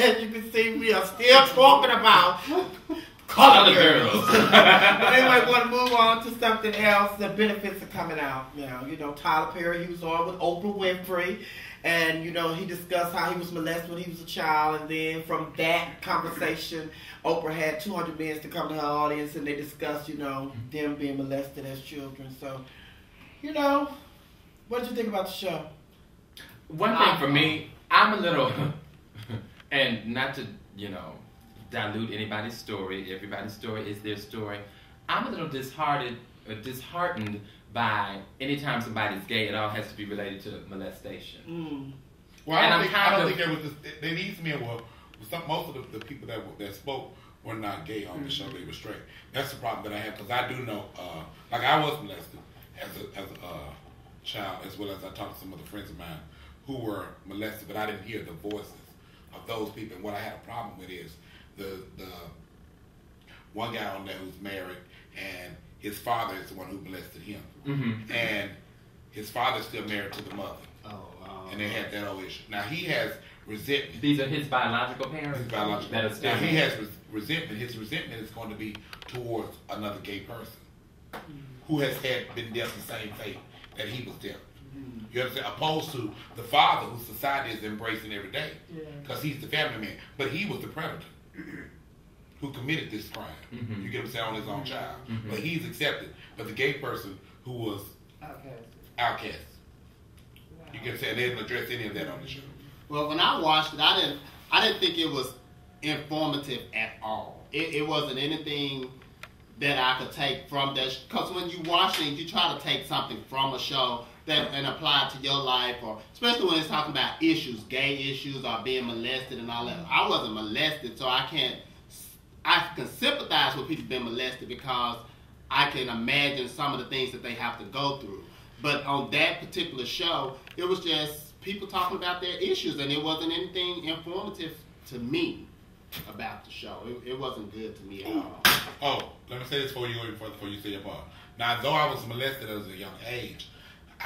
as you can see, we are still talking about color girls. But anyway, we want to move on to something else. The benefits are coming out. You know, Tyler Perry, he was on with Oprah Winfrey. And, you know, he discussed how he was molested when he was a child. And then from that conversation, Oprah had 200 men to come to her audience. And they discussed, you know, them being molested as children. So, you know, what did you think about the show? One thing for me, I'm a little, and not to, you know, dilute anybody's story. Everybody's story is their story. I'm a little disheartened by anytime somebody's gay, it all has to be related to molestation. Well, I don't think there was there needs to be most of the people that spoke were not gay on the show. They were straight. That's the problem that I have, because I do know, like I was molested as a child, as well as I talked to some other friends of mine who were molested, but I didn't hear the voices of those people. And what I had a problem with is the one guy on there who's married, and his father is the one who molested him. And his father's still married to the mother. And they had that old issue. Now he has resentment. These are his biological parents? His biological parents. Now he has resentment. His resentment is going to be towards another gay person who has been dealt the same fate that he was dealt. You understand? Opposed to the father, who society is embracing every day, because he's the family man. But he was the predator who committed this crime. You get what I'm saying, on his own child. But he's accepted. But the gay person who was outcast. You get what I'm saying? They didn't address any of that on the show. Well, when I watched it, I didn't think it was informative at all. It wasn't anything that I could take from that. Because when you watch things, you try to take something from a show and apply it to your life, or especially when it's talking about issues, gay issues, or being molested and all that. I wasn't molested, so I can sympathize with people being molested, because I can imagine some of the things that they have to go through. But on that particular show, it was just people talking about their issues, and it wasn't anything informative to me about the show. It wasn't good to me at all. Oh, let me say this before you say your part. Now, though I was molested at a young age,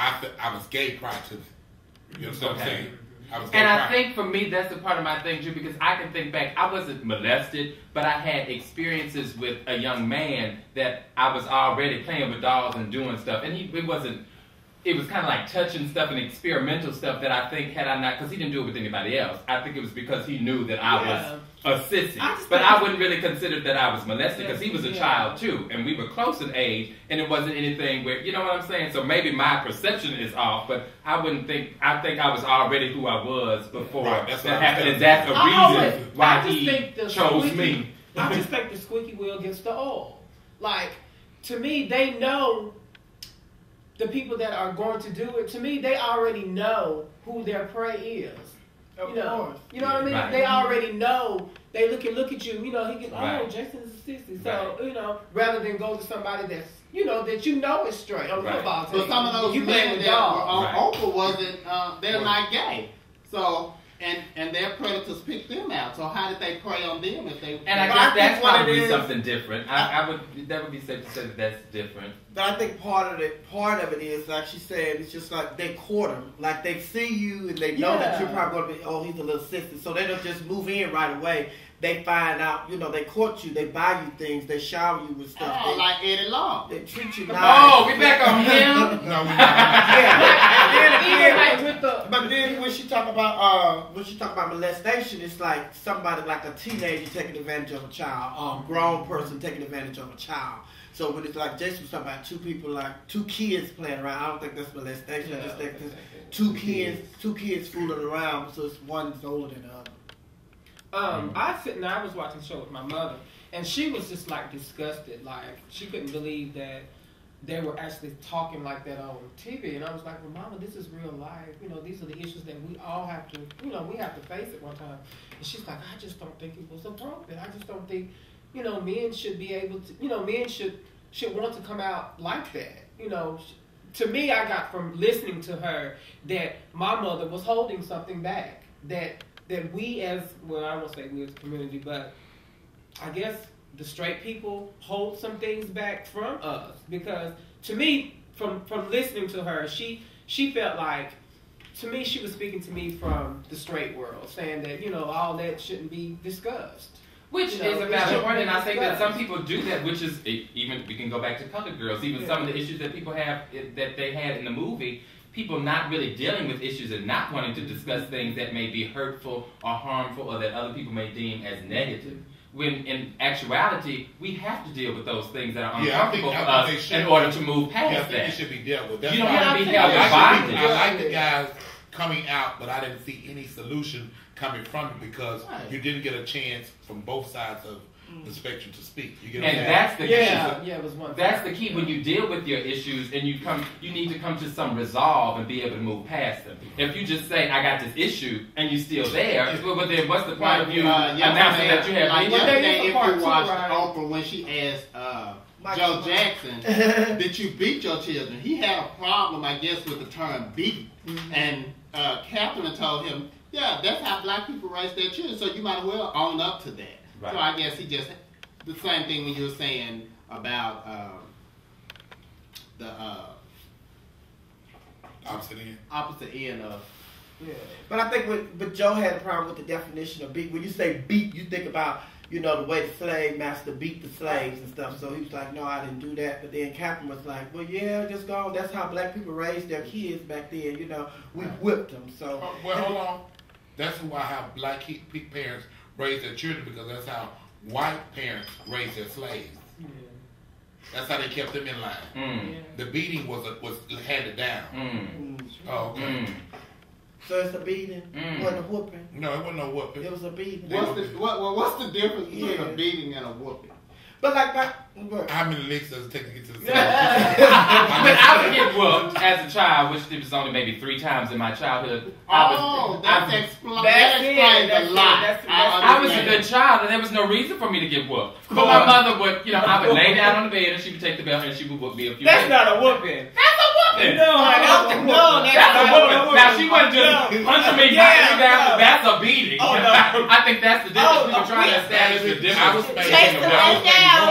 I was gay prior to that. You know what I'm saying? I think for me, that's a part of my thing too, because I can think back, I wasn't molested, but I had experiences with a young man that I was already playing with dolls and doing stuff, and it was kind of like touching stuff and experimental stuff that I think, had I not, because he didn't do it with anybody else, I think it was because he knew that I was a sissy. But I wouldn't really consider that I was molested, because he was a child too, and we were close in age, and it wasn't anything where, you know what I'm saying? So maybe my perception is off, but I think I was already who I was before that happened, and that's a reason why he chose me. I just think the squeaky wheel gets the oil. Like, to me, they know the people that are going to do it. To me, they already know who their prey is. You know what I mean? Right. They already know. They look at you. You know, he gets, Jason's a sissy. So, you know, rather than go to somebody that's, that is straight on the football team. But some of those men that were on Oprah wasn't, they're not gay. So, and their predators picked them out. So how did they prey on them if they? And I guess that's probably something different. That would be safe to say that that's different. But I think part of it is, like she said, it's just like they court him. Like they see you and they know that you're probably going to be, he's a little sissy. So they don't just move in right away. They find out, they court you, they buy you things, they shower you with stuff. Oh, like Eddie Long. They treat you nice. Oh, we back on him? No, we're not. But then when she talk about molestation, it's like somebody, like a teenager taking advantage of a child, a grown person taking advantage of a child. So when it's like Jason was talking about two kids playing around, I don't think that's molestation. I just think it's two kids fooling around, so it's one's older than the other. I was watching the show with my mother, and she was just like disgusted. Like, she couldn't believe that they were actually talking like that on TV. And I was like, well, Mama, this is real life. These are the issues that we all have to, we have to face at one time. And she's like, I just don't think it was appropriate. I just don't think, men should be able to, men should want to come out like that. To me, I got from listening to her that my mother was holding something back. That we as, well, I won't say we as a community, but I guess the straight people hold some things back from us. Because to me, from listening to her, she felt like to me, she was speaking to me from the straight world, saying that, you know, all that shouldn't be discussed. Which You know, is a it valid shouldn't point, be and I think that discussed. some people do that, which is, even, we can go back to colored girls, even some of the issues that people have, that they had in the movie, people not really dealing with issues and not wanting to discuss things that may be hurtful or harmful or that other people may deem as negative. When in actuality, we have to deal with those things that are uncomfortable for us in order to move past I think that. it should be dealt with. That's You don't why want to be held in bondage. I like the guys coming out, but I didn't see any solution coming from it because you didn't get a chance from both sides of the spectrum to speak. You get what I'm And saying? that's the key. Yeah, it was one. That's the key when you deal with your issues and you need to come to some resolve and be able to move past them. If you just say, I got this issue, and you're still there, well, then what's the point of you announcing that you have like an issue? yesterday, if you part watched two, right? Oprah when she asked Joe Jackson, did you beat your children? He had a problem, I guess, with the term beat. And Catherine told him, yeah, that's how black people raise their children, so you might as well own up to that. Right. So I guess he just, the same thing when you were saying about the opposite end of. Yeah. But I think but Joe had a problem with the definition of beat. When you say beat, you think about, you know, the way the slave master beat the slaves and stuff. So he was like, no, I didn't do that. But then Catherine was like, well, yeah, just go. That's how black people raised their kids back then. You know, we whipped them. So Well, hold on. That's why how black parents raise their children, because that's how white parents raise their slaves. Yeah. That's how they kept them in line. Mm. The beating was handed down. Mm. Oh, okay. Mm. So it's a beating, wasn't a whooping. No, it wasn't no whooping. It was a beating. What's the difference between Yeah. a beating and a whooping? But like How many licks does it take to get to the But I would get whooped as a child, which it was only maybe 3 times in my childhood. That explains a lot. I was a good child, and there was no reason for me to get whooped. But my mother would, you know, I would lay down on the bed, and she would take the belt, and she would whoop me a few That's times. not a whooping. That's a whooping! No, that's a whooping. That's a whooping. Now, she wasn't just punching me, knocking me down, that's a beating. Oh, no. I think that's the difference. We were trying to establish the difference. I was making go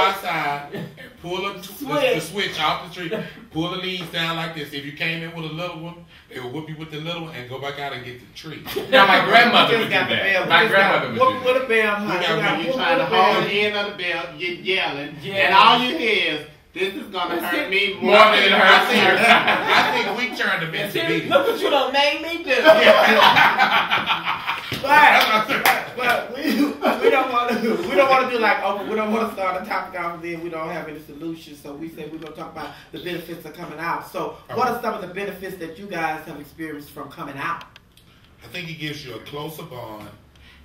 outside and pull the switch off the tree, pull the leaves down like this. If you came in with a little one, they would whoop you with the little one and go back out and get the tree. Now, my grandmother would do that. My grandmother would do that. With a bell, honey. You trying to hold the end of the belt, you yelling, and all you hear is, this is gonna hurt me more than it hurts her. I think we turned them into beatings. Look what you done made me do. But we don't want to do like Oprah. We don't want to start a topic off and then we don't have any solutions. So we said we're gonna talk about the benefits of coming out. So what are some of the benefits that you guys have experienced from coming out? I think it gives you a closer bond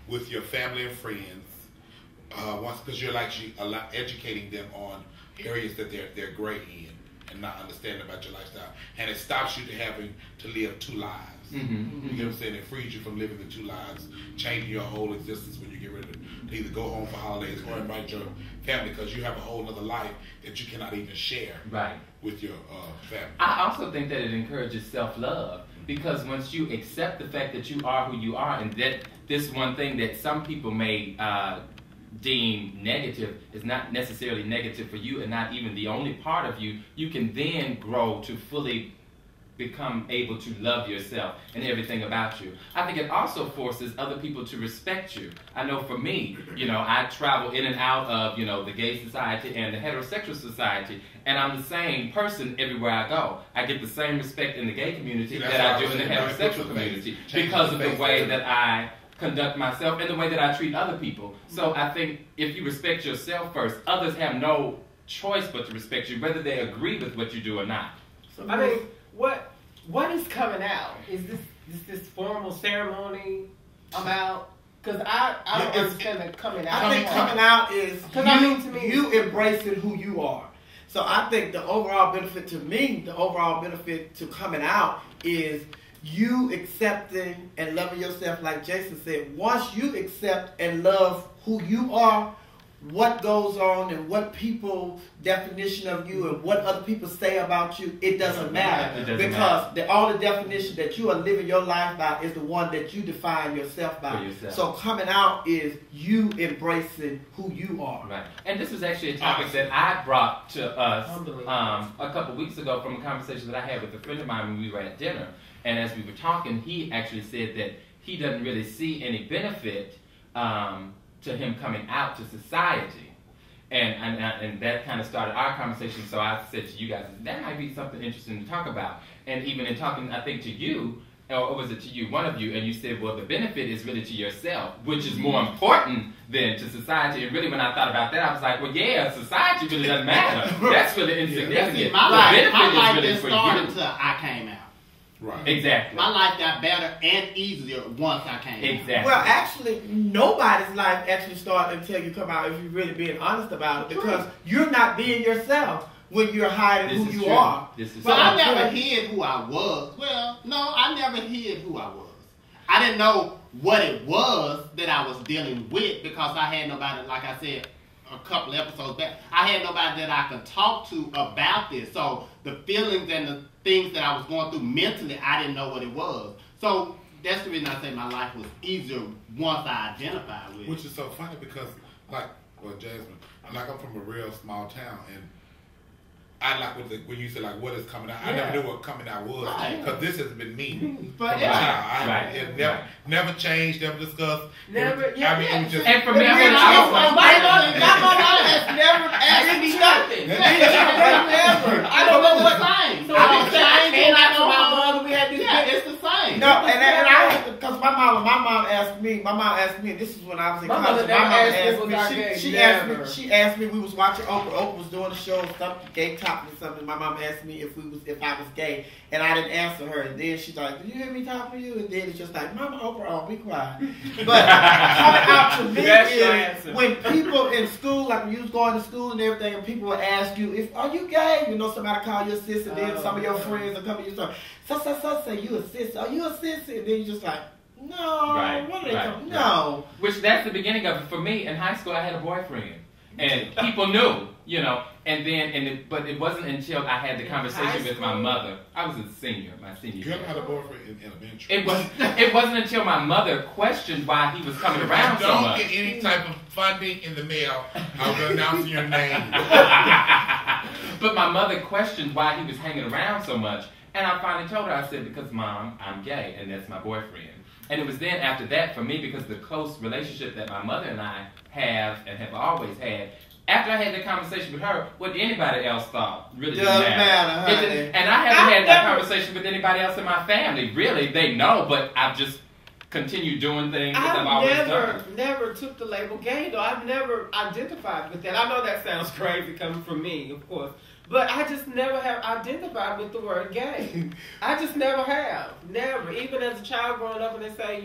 with your family and friends. Once, because you're actually educating them on areas that they're great in and not understanding about your lifestyle, and it stops you to having to live 2 lives. Mm-hmm. You get what I'm saying? It frees you from living the 2 lives, changing your whole existence when you get ready to either go home for holidays or invite your family, because you have a whole other life that you cannot even share with your family. I also think that it encourages self-love, because once you accept the fact that you are who you are, and that this one thing that some people may deem negative is not necessarily negative for you and not even the only part of you, you can then grow to fully become able to love yourself and everything about you. I think it also forces other people to respect you. I know for me, you know, I travel in and out of, you know, the gay society and the heterosexual society, and I'm the same person everywhere I go. I get the same respect in the gay community that I do in the heterosexual community because of the way that I conduct myself and the way that I treat other people. So I think if you respect yourself first, others have no choice but to respect you, whether they agree with what you do or not. So I mean, what is coming out? Is this formal ceremony about? Because I don't understand the coming out. I think coming out is to me, you embracing who you are. So I think the overall benefit to me, the overall benefit to coming out is you accepting and loving yourself, like Jason said. Once you accept and love who you are, what goes on and what people's definition of you and what other people say about you, it doesn't matter. Because the only definition that you are living your life by is the one that you define yourself by. So coming out is you embracing who you are. Right. And this was actually a topic that I brought to us a couple weeks ago from a conversation that I had with a friend of mine when we were at dinner. And as we were talking, he actually said that he doesn't really see any benefit to him coming out to society. And that kind of started our conversation. So I said to you guys, that might be something interesting to talk about. And even in talking, I think to you, or was it to you, one of you, and you said, well, the benefit is really to yourself, which is more important than to society. And really, when I thought about that, I was like, well, yeah, society really doesn't matter. That's really insignificant. See, my life really didn't start you. until I came out. Right. Exactly. My life got better and easier once I came out. Exactly. Well, actually, nobody's life actually starts until you come out, if you're really being honest about it, because you're not being yourself when you're hiding who you are. But I never hid who I was. Well, no, I never hid who I was. I didn't know what it was that I was dealing with because I had nobody, like I said a couple episodes back, I had nobody that I could talk to about this. So the feelings and the things that I was going through mentally, I didn't know what it was. So that's the reason I say my life was easier once I identified with it. Which is so funny because, Jasmine, I'm from a real small town, and I like when you say what is coming out. I never knew what coming out was because this has been me. But it never changed, never discussed. Never. And for me, my mom has never asked me nothing. Never. I don't know what time. So I came out to my mother. We had this. Yeah, it's the same. No, and I because my mom asked me, and this is when I was in college. My mom asked me, she asked me, we was watching Oprah. Oprah was doing a show, something gay topic or something. My mom asked me if I was gay, and I didn't answer her. And then she's like, "Did you hear me talking to you?" And then it's just like, "Mama, Oprah, be quiet." But coming out to me is when people in school, like when you was going to school and everything, and people would ask you, "Are you gay?" You know, somebody call you a sis, and then some of your friends will come to you and say, "You a sis? Are you a sis?" And then you just like, "No, what are they talking? No." Which that's the beginning of it for me. In high school, I had a boyfriend, and people knew, but it wasn't until I had the conversation with my mother. I was a senior, my senior year. You had a boyfriend in elementary. It wasn't until my mother questioned why he was coming around so much. Don't get any type of funding in the mail. I will announce your name. But my mother questioned why he was hanging around so much. And I finally told her, I said, because Mom, I'm gay, and that's my boyfriend. And it was then after that, for me, because the close relationship that my mother and I have and have always had, after I had the conversation with her, what anybody else thought really didn't matter. And I haven't had that conversation with anybody else in my family. Really, they know, but I've just continued doing things that I've always done. Never took the label gay, though. I've never identified with that. I know that sounds crazy coming from me, of course. But I just never have identified with the word gay. I just never have. Never. Even as a child growing up and they say,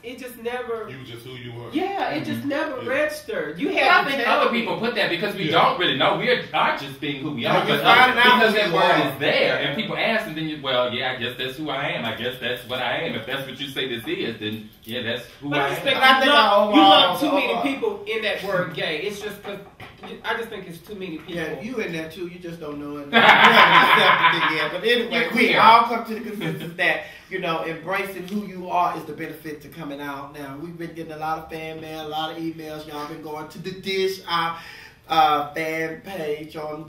it just never. You were just who you were. Yeah, it just never registered. I think other people put that because we don't really know. We are just being who we are. But because that word is there and people ask and then I guess that's who I am. I guess that's what I am. If that's what you say this is, then that's who I am. You lump too many people in that word gay. It's just because I just think it's too many people. Yeah, you in there too. You just don't know it. You haven't accepted it yet. But anyway, we all come to the consensus that, embracing who you are is the benefit to coming out. Now, we've been getting a lot of fan mail, a lot of emails. Y'all been going to the Dysh, our fan page on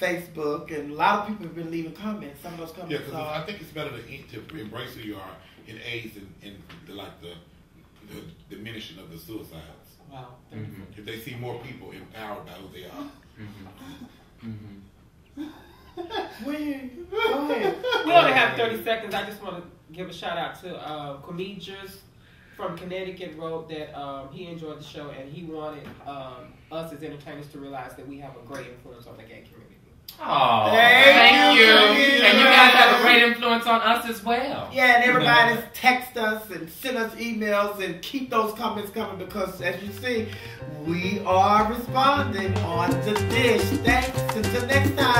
Facebook, and a lot of people have been leaving comments. Some of those comments. Yeah, because I think it's better to embrace who you are in AIDS and the diminishing of the suicides. Wow. Mm-hmm. If they see more people empowered by who they are. Mm-hmm. Go ahead. We only have 30 seconds. I just want to give a shout out to Comedians from Connecticut wrote that he enjoyed the show and he wanted us as entertainers to realize that we have a great influence on the gay community. Oh, thank you. And you guys have a great influence on us as well. Yeah, and everybody's text us and send us emails and keep those comments coming because, as you see, we are responding on the Dysh. Thanks. Until next time.